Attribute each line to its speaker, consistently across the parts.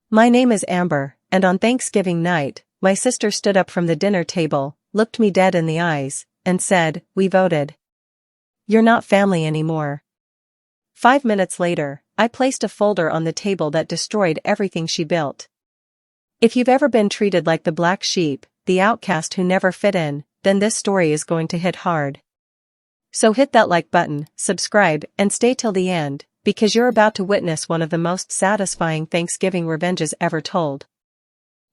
Speaker 1: My name is Amber, and on Thanksgiving night, my sister stood up from the dinner table, looked me dead in the eyes, and said, "We voted. You're not family anymore." 5 minutes later, I placed a folder on the table that destroyed everything she built. If you've ever been treated like the black sheep, the outcast who never fit in, then this story is going to hit hard. So hit that like button, subscribe, and stay till the end, because you're about to witness one of the most satisfying Thanksgiving revenges ever told.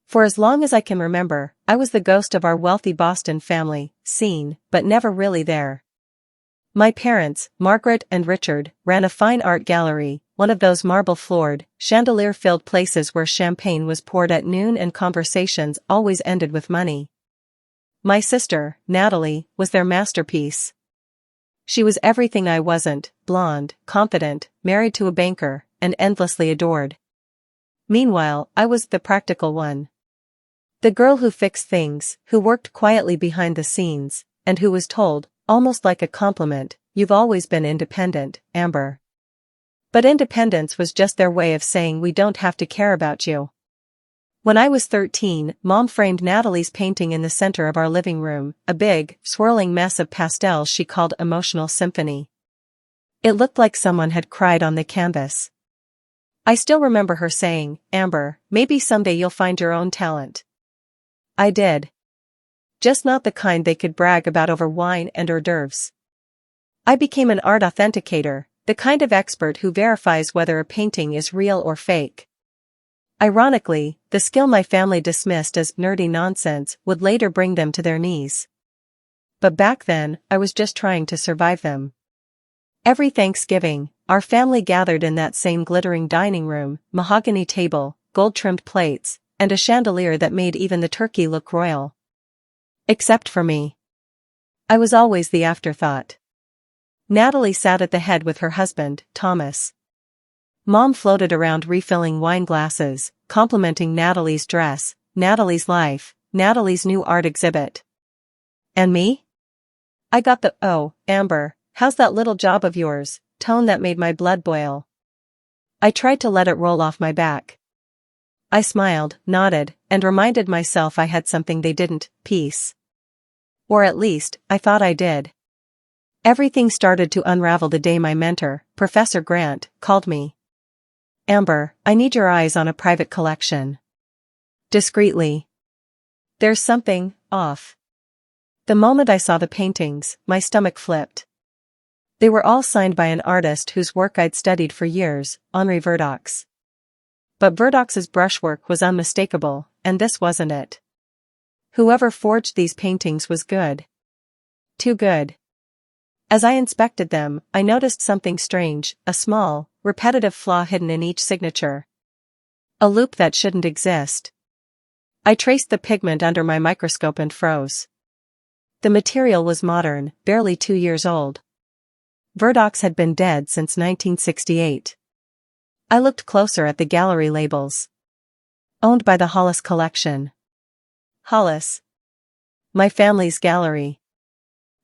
Speaker 1: For as long as I can remember, I was the ghost of our wealthy Boston family, seen, but never really there. My parents, Margaret and Richard, ran a fine art gallery, one of those marble-floored, chandelier-filled places where champagne was poured at noon and conversations always ended with money. My sister, Natalie, was their masterpiece. She was everything I wasn't: blonde, confident, married to a banker, and endlessly adored. Meanwhile, I was the practical one. The girl who fixed things, who worked quietly behind the scenes, and who was told, almost like a compliment, "You've always been independent, Amber." But independence was just their way of saying we don't have to care about you. When I was 13, Mom framed Natalie's painting in the center of our living room, a big, swirling mess of pastels she called Emotional Symphony. It looked like someone had cried on the canvas. I still remember her saying, "Amber, maybe someday you'll find your own talent." I did. Just not the kind they could brag about over wine and hors d'oeuvres. I became an art authenticator, the kind of expert who verifies whether a painting is real or fake. Ironically, the skill my family dismissed as nerdy nonsense would later bring them to their knees. But back then, I was just trying to survive them. Every Thanksgiving, our family gathered in that same glittering dining room, mahogany table, gold-trimmed plates, and a chandelier that made even the turkey look royal. Except for me. I was always the afterthought. Natalie sat at the head with her husband, Thomas. Mom floated around refilling wine glasses, complimenting Natalie's dress, Natalie's life, Natalie's new art exhibit. And me? I got the "Oh, Amber, how's that little job of yours?" tone that made my blood boil. I tried to let it roll off my back. I smiled, nodded, and reminded myself I had something they didn't: peace. Or at least, I thought I did. Everything started to unravel the day my mentor, Professor Grant, called me. "Amber, I need your eyes on a private collection." Discreetly. "There's something off." The moment I saw the paintings, my stomach flipped. They were all signed by an artist whose work I'd studied for years, Henri Verdaux. But Verdaux's brushwork was unmistakable, and this wasn't it. Whoever forged these paintings was good. Too good. As I inspected them, I noticed something strange, a small, repetitive flaw hidden in each signature. A loop that shouldn't exist. I traced the pigment under my microscope and froze. The material was modern, barely 2 years old. Verdaux had been dead since 1968. I looked closer at the gallery labels. Owned by the Hollis Collection. Hollis. My family's gallery.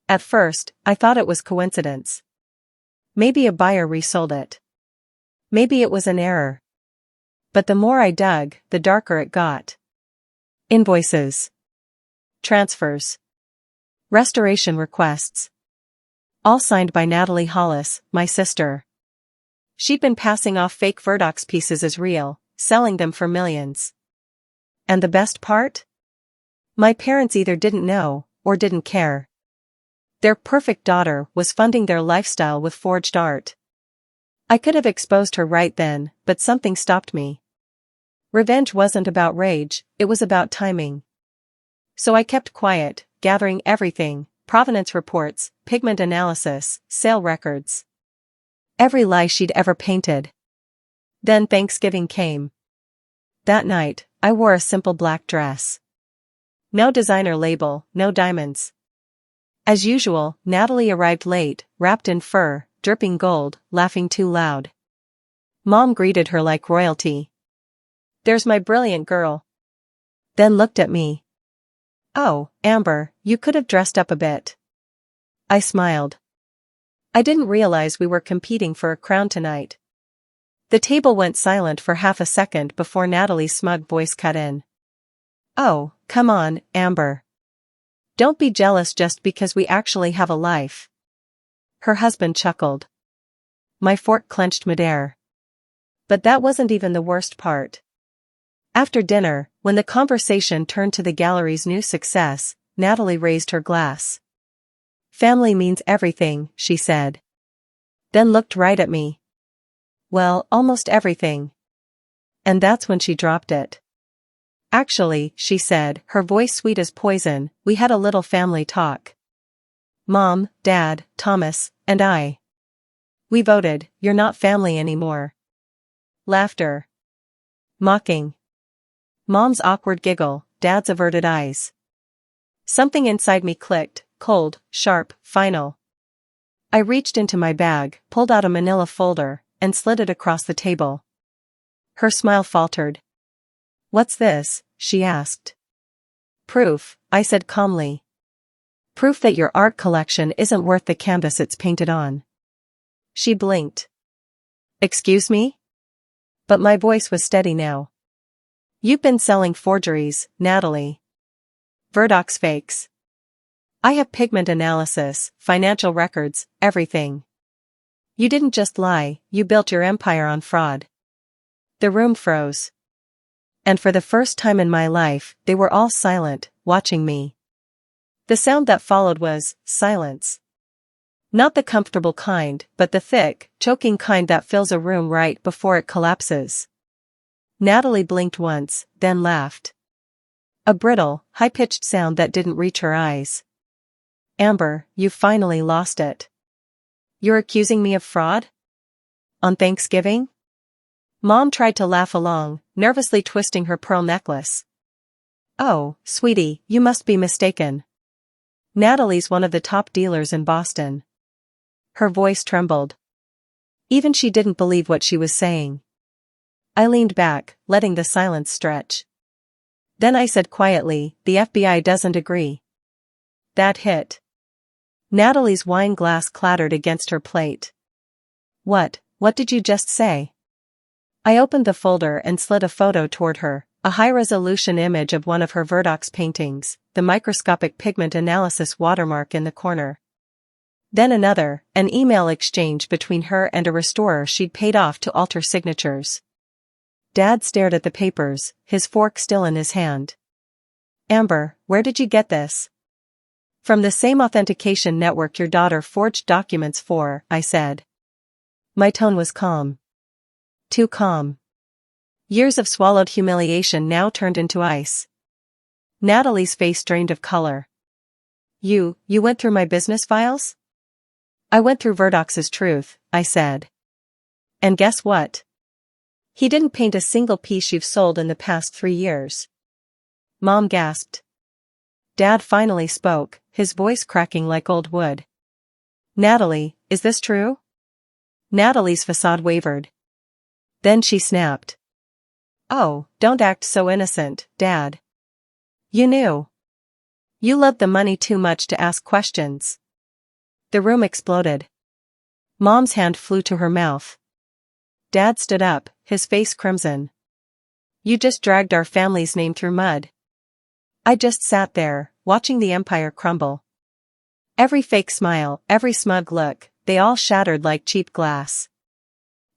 Speaker 1: At first, I thought it was coincidence. Maybe a buyer resold it. Maybe it was an error. But the more I dug, the darker it got. Invoices. Transfers. Restoration requests. All signed by Natalie Hollis, my sister. She'd been passing off fake Verdaux pieces as real, selling them for millions. And the best part? My parents either didn't know, or didn't care. Their perfect daughter was funding their lifestyle with forged art. I could have exposed her right then, but something stopped me. Revenge wasn't about rage, it was about timing. So I kept quiet, gathering everything: provenance reports, pigment analysis, sale records. Every lie she'd ever painted. Then Thanksgiving came. That night, I wore a simple black dress. No designer label, no diamonds. As usual, Natalie arrived late, wrapped in fur, dripping gold, laughing too loud. Mom greeted her like royalty. "There's my brilliant girl." Then looked at me. "Oh, Amber, you could have dressed up a bit." I smiled. I didn't realize we were competing for a crown tonight. The table went silent for half a second before Natalie's smug voice cut in. "Oh, come on, Amber. Don't be jealous just because we actually have a life." Her husband chuckled. My fork clenched midair. But that wasn't even the worst part. After dinner, when the conversation turned to the gallery's new success, Natalie raised her glass. "Family means everything," she said. Then looked right at me. "Well, almost everything." And that's when she dropped it. "Actually," she said, her voice sweet as poison, "we had a little family talk. Mom, Dad, Thomas, and I. We voted, you're not family anymore." Laughter. Mocking. Mom's awkward giggle, Dad's averted eyes. Something inside me clicked, cold, sharp, final. I reached into my bag, pulled out a manila folder, and slid it across the table. Her smile faltered. "What's this?" she asked. "Proof," I said calmly. "Proof that your art collection isn't worth the canvas it's painted on." She blinked. "Excuse me?" But my voice was steady now. "You've been selling forgeries, Natalie. Verdox fakes. I have pigment analysis, financial records, everything. You didn't just lie, you built your empire on fraud." The room froze. And for the first time in my life, they were all silent, watching me. The sound that followed was silence. Not the comfortable kind, but the thick, choking kind that fills a room right before it collapses. Natalie blinked once, then laughed. A brittle, high-pitched sound that didn't reach her eyes. "Amber, you finally lost it. You're accusing me of fraud? On Thanksgiving?" Mom tried to laugh along, nervously twisting her pearl necklace. "Oh, sweetie, you must be mistaken. Natalie's one of the top dealers in Boston." Her voice trembled. Even she didn't believe what she was saying. I leaned back, letting the silence stretch. Then I said quietly, "The FBI doesn't agree." That hit. Natalie's wine glass clattered against her plate. What did you just say?" I opened the folder and slid a photo toward her, a high-resolution image of one of her Verdox paintings, the microscopic pigment analysis watermark in the corner. Then another, an email exchange between her and a restorer she'd paid off to alter signatures. Dad stared at the papers, his fork still in his hand. "Amber, where did you get this?" "From the same authentication network your daughter forged documents for," I said. My tone was calm. Too calm. Years of swallowed humiliation now turned into ice. Natalie's face drained of color. You went through my business files?" "I went through Verdox's truth," I said. "And guess what? He didn't paint a single piece you've sold in the past 3 years." Mom gasped. Dad finally spoke, his voice cracking like old wood. "Natalie, is this true?" Natalie's facade wavered. Then she snapped. "Oh, don't act so innocent, Dad. You knew. You loved the money too much to ask questions." The room exploded. Mom's hand flew to her mouth. Dad stood up, his face crimson. "You just dragged our family's name through mud." I just sat there, watching the empire crumble. Every fake smile, every smug look, they all shattered like cheap glass.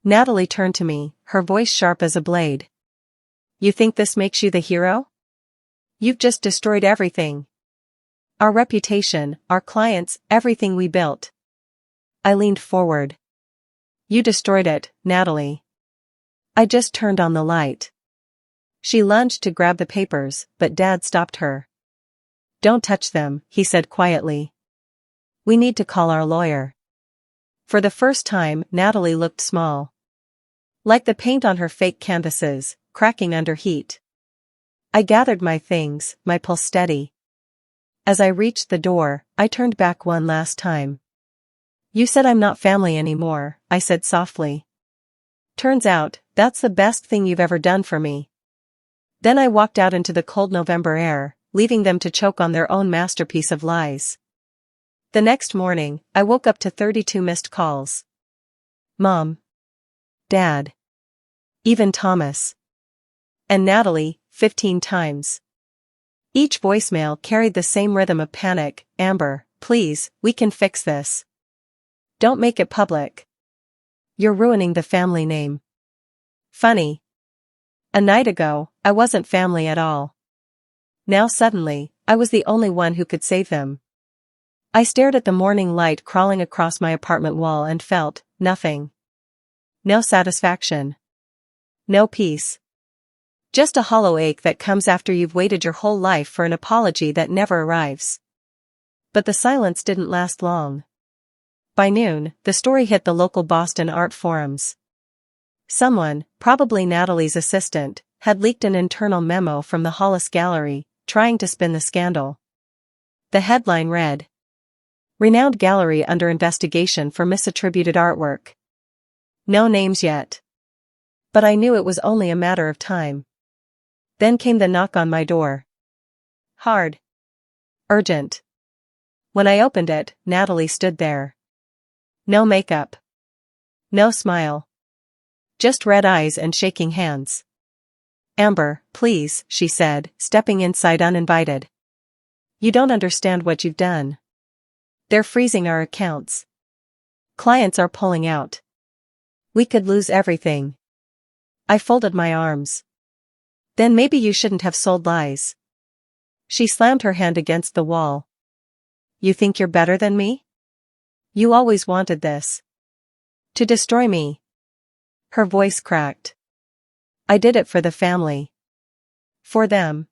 Speaker 1: Natalie turned to me, her voice sharp as a blade. "You think this makes you the hero? You've just destroyed everything. Our reputation, our clients, everything we built." I leaned forward. "You destroyed it, Natalie." I just turned on the light. She lunged to grab the papers, but Dad stopped her. "Don't touch them," he said quietly. "We need to call our lawyer." For the first time, Natalie looked small. Like the paint on her fake canvases, cracking under heat. I gathered my things, my pulse steady. As I reached the door, I turned back one last time. "You said I'm not family anymore," I said softly. "Turns out, that's the best thing you've ever done for me." Then I walked out into the cold November air, leaving them to choke on their own masterpiece of lies. The next morning, I woke up to 32 missed calls. "Mom. Dad. Even Thomas. And Natalie, 15 times. Each voicemail carried the same rhythm of panic. Amber, please, we can fix this. Don't make it public. You're ruining the family name. Funny. A night ago, I wasn't family at all. Now suddenly, I was the only one who could save them. I stared at the morning light crawling across my apartment wall and felt nothing. No satisfaction. No peace. Just a hollow ache that comes after you've waited your whole life for an apology that never arrives. But the silence didn't last long. By noon, the story hit the local Boston art forums. Someone, probably Natalie's assistant, had leaked an internal memo from the Hollis Gallery, trying to spin the scandal. The headline read, "Renowned gallery under investigation for misattributed artwork." No names yet. But I knew it was only a matter of time. Then came the knock on my door. Hard. Urgent. When I opened it, Natalie stood there. No makeup. No smile. Just red eyes and shaking hands. "Amber, please," she said, stepping inside uninvited. "You don't understand what you've done. They're freezing our accounts. Clients are pulling out. We could lose everything." I folded my arms. "Then maybe you shouldn't have sold lies." She slammed her hand against the wall. "You think you're better than me? You always wanted this. To destroy me." Her voice cracked. "I did it for the family. For them.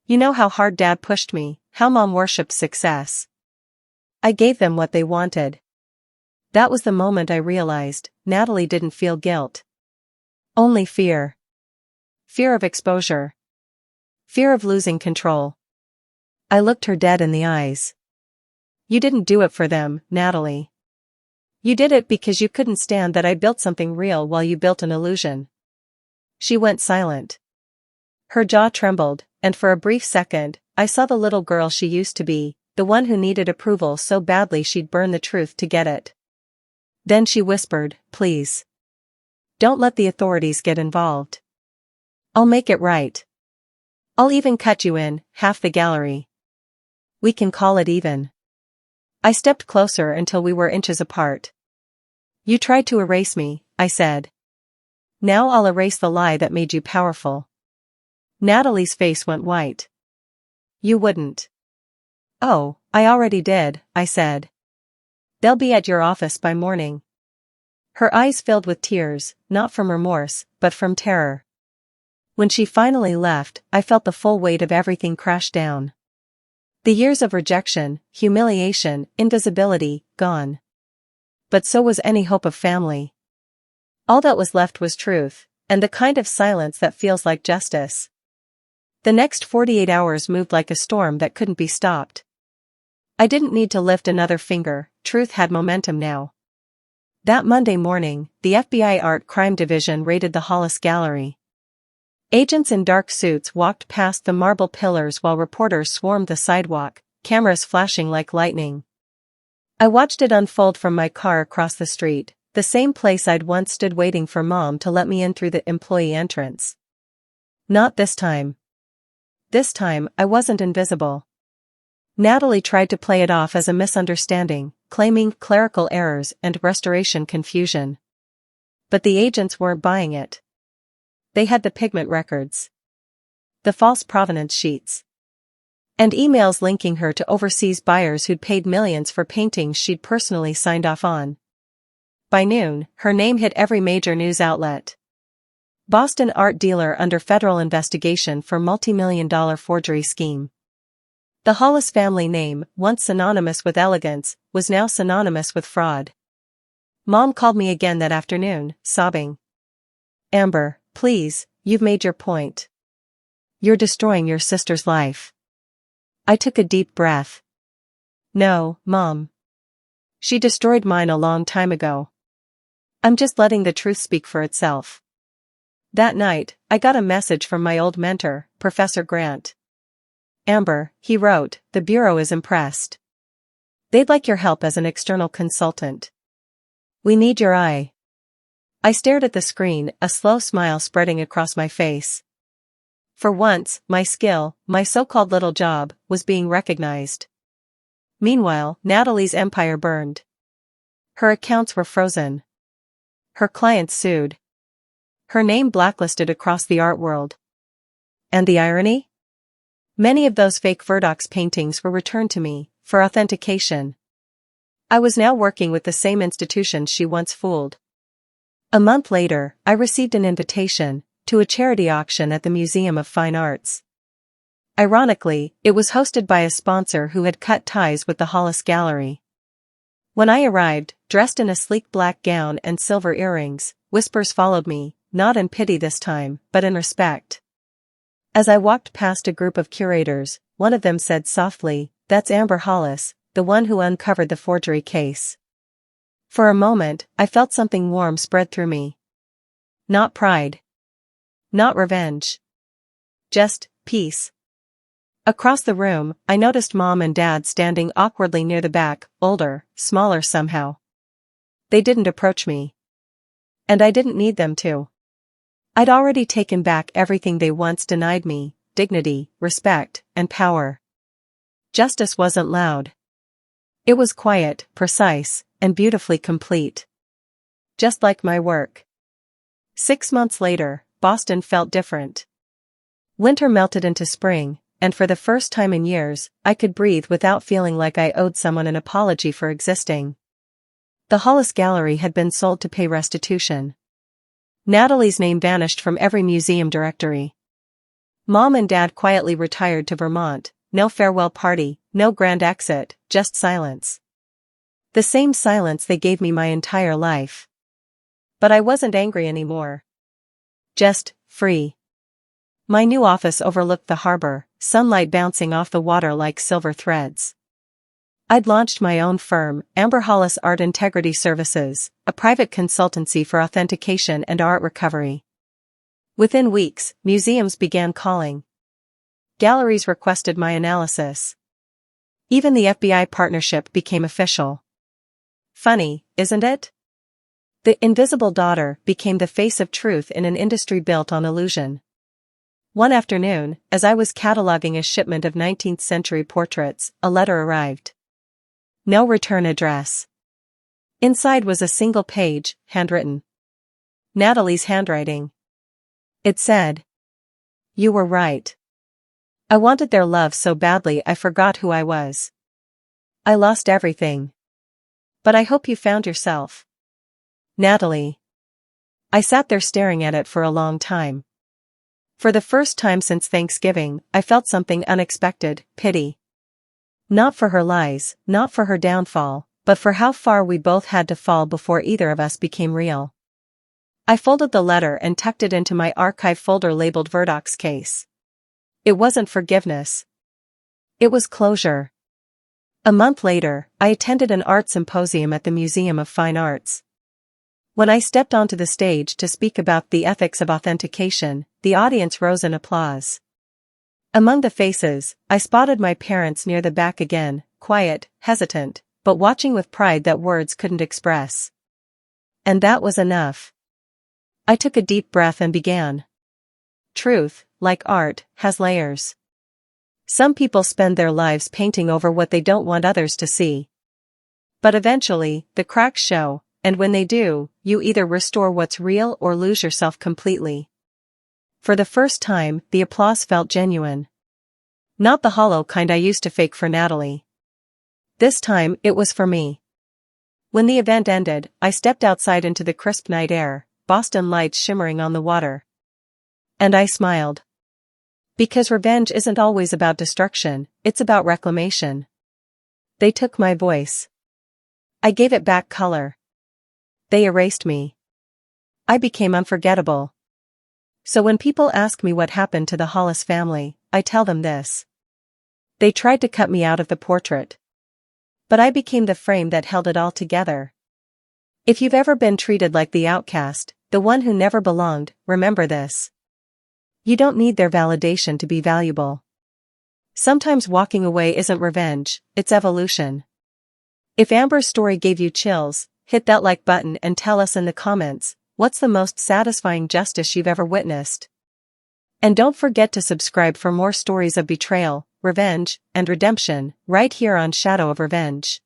Speaker 1: You know how hard Dad pushed me, how Mom worshipped success. I gave them what they wanted." That was the moment I realized Natalie didn't feel guilt. Only fear. Fear of exposure. Fear of losing control. I looked her dead in the eyes. "You didn't do it for them, Natalie. You did it because you couldn't stand that I built something real while you built an illusion." She went silent. Her jaw trembled, and for a brief second, I saw the little girl she used to be, the one who needed approval so badly she'd burn the truth to get it. Then she whispered, "Please. Don't let the authorities get involved. I'll make it right. I'll even cut you in half the gallery. We can call it even." I stepped closer until we were inches apart. "You tried to erase me," I said. "Now I'll erase the lie that made you powerful." Natalie's face went white. "You wouldn't." "Oh, I already did," I said. "They'll be at your office by morning." Her eyes filled with tears, not from remorse, but from terror. When she finally left, I felt the full weight of everything crash down. The years of rejection, humiliation, invisibility, gone. But so was any hope of family. All that was left was truth, and the kind of silence that feels like justice. The next 48 hours moved like a storm that couldn't be stopped. I didn't need to lift another finger, truth had momentum now. That Monday morning, the FBI Art Crime Division raided the Hollis Gallery. Agents in dark suits walked past the marble pillars while reporters swarmed the sidewalk, cameras flashing like lightning. I watched it unfold from my car across the street, the same place I'd once stood waiting for Mom to let me in through the employee entrance. Not this time. This time, I wasn't invisible. Natalie tried to play it off as a misunderstanding, claiming clerical errors and restoration confusion. But the agents weren't buying it. They had the pigment records. The false provenance sheets. And emails linking her to overseas buyers who'd paid millions for paintings she'd personally signed off on. By noon, her name hit every major news outlet. Boston art dealer under federal investigation for multi-million-dollar forgery scheme. The Hollis family name, once synonymous with elegance, was now synonymous with fraud. Mom called me again that afternoon, sobbing. "Amber, please, you've made your point. You're destroying your sister's life." I took a deep breath. "No, Mom. She destroyed mine a long time ago. I'm just letting the truth speak for itself." That night, I got a message from my old mentor, Professor Grant. "Amber," he wrote, "the Bureau is impressed. They'd like your help as an external consultant. We need your eye." I stared at the screen, a slow smile spreading across my face. For once, my skill, my so-called little job, was being recognized. Meanwhile, Natalie's empire burned. Her accounts were frozen. Her clients sued. Her name blacklisted across the art world. And the irony? Many of those fake Verdox paintings were returned to me, for authentication. I was now working with the same institution she once fooled. A month later, I received an invitation to a charity auction at the Museum of Fine Arts. Ironically, it was hosted by a sponsor who had cut ties with the Hollis Gallery. When I arrived, dressed in a sleek black gown and silver earrings, whispers followed me, not in pity this time, but in respect. As I walked past a group of curators, one of them said softly, "That's Amber Hollis, the one who uncovered the forgery case." For a moment, I felt something warm spread through me. Not pride. Not revenge. Just peace. Across the room, I noticed Mom and Dad standing awkwardly near the back, older, smaller somehow. They didn't approach me. And I didn't need them to. I'd already taken back everything they once denied me: dignity, respect, and power. Justice wasn't loud. It was quiet, precise, and beautifully complete. Just like my work. 6 months later, Boston felt different. Winter melted into spring, and for the first time in years, I could breathe without feeling like I owed someone an apology for existing. The Hollis Gallery had been sold to pay restitution. Natalie's name vanished from every museum directory. Mom and Dad quietly retired to Vermont, no farewell party, no grand exit, just silence. The same silence they gave me my entire life. But I wasn't angry anymore. Just free. My new office overlooked the harbor, sunlight bouncing off the water like silver threads. I'd launched my own firm, Amber Hollis Art Integrity Services, a private consultancy for authentication and art recovery. Within weeks, museums began calling. Galleries requested my analysis. Even the FBI partnership became official. Funny, isn't it? The invisible daughter became the face of truth in an industry built on illusion. One afternoon, as I was cataloging a shipment of 19th-century portraits, a letter arrived. No return address. Inside was a single page, handwritten. Natalie's handwriting. It said, "You were right. I wanted their love so badly I forgot who I was. I lost everything. But I hope you found yourself. Natalie." I sat there staring at it for a long time. For the first time since Thanksgiving, I felt something unexpected: pity. Not for her lies, not for her downfall, but for how far we both had to fall before either of us became real. I folded the letter and tucked it into my archive folder labeled Verdox case. It wasn't forgiveness. It was closure. A month later, I attended an art symposium at the Museum of Fine Arts. When I stepped onto the stage to speak about the ethics of authentication, the audience rose in applause. Among the faces, I spotted my parents near the back again, quiet, hesitant, but watching with pride that words couldn't express. And that was enough. I took a deep breath and began. Truth, like art, has layers. Some people spend their lives painting over what they don't want others to see. But eventually, the cracks show, and when they do, you either restore what's real or lose yourself completely. For the first time, the applause felt genuine. Not the hollow kind I used to fake for Natalie. This time, it was for me. When the event ended, I stepped outside into the crisp night air, Boston lights shimmering on the water. And I smiled. Because revenge isn't always about destruction, it's about reclamation. They took my voice. I gave it back color. They erased me. I became unforgettable. So when people ask me what happened to the Hollis family, I tell them this. They tried to cut me out of the portrait. But I became the frame that held it all together. If you've ever been treated like the outcast, the one who never belonged, remember this. You don't need their validation to be valuable. Sometimes walking away isn't revenge, it's evolution. If Amber's story gave you chills, hit that like button and tell us in the comments, what's the most satisfying justice you've ever witnessed? And don't forget to subscribe for more stories of betrayal, revenge, and redemption, right here on Shadow of Revenge.